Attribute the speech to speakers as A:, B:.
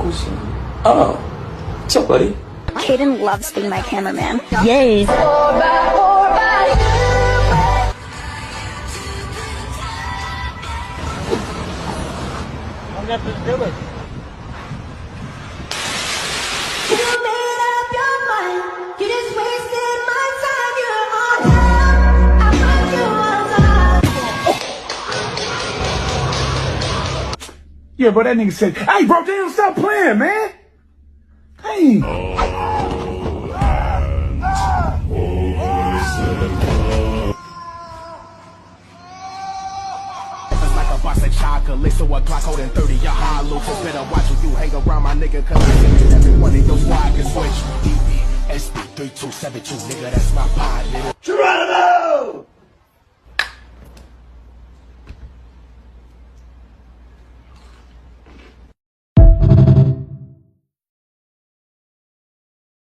A: Oh, what's up, buddy?
B: Caden loves being my cameraman.
C: Yes.
D: Yeah, but that nigga said, hey, bro, damn, stop playing, man. Hey.
E: It's like a box of chocolate, so a Glock holding 30, your hollow. Just better watch who you hang around, my nigga, cause I think everyone in your squad can switch. DB, SB 3272, nigga, that's my pod, nigga.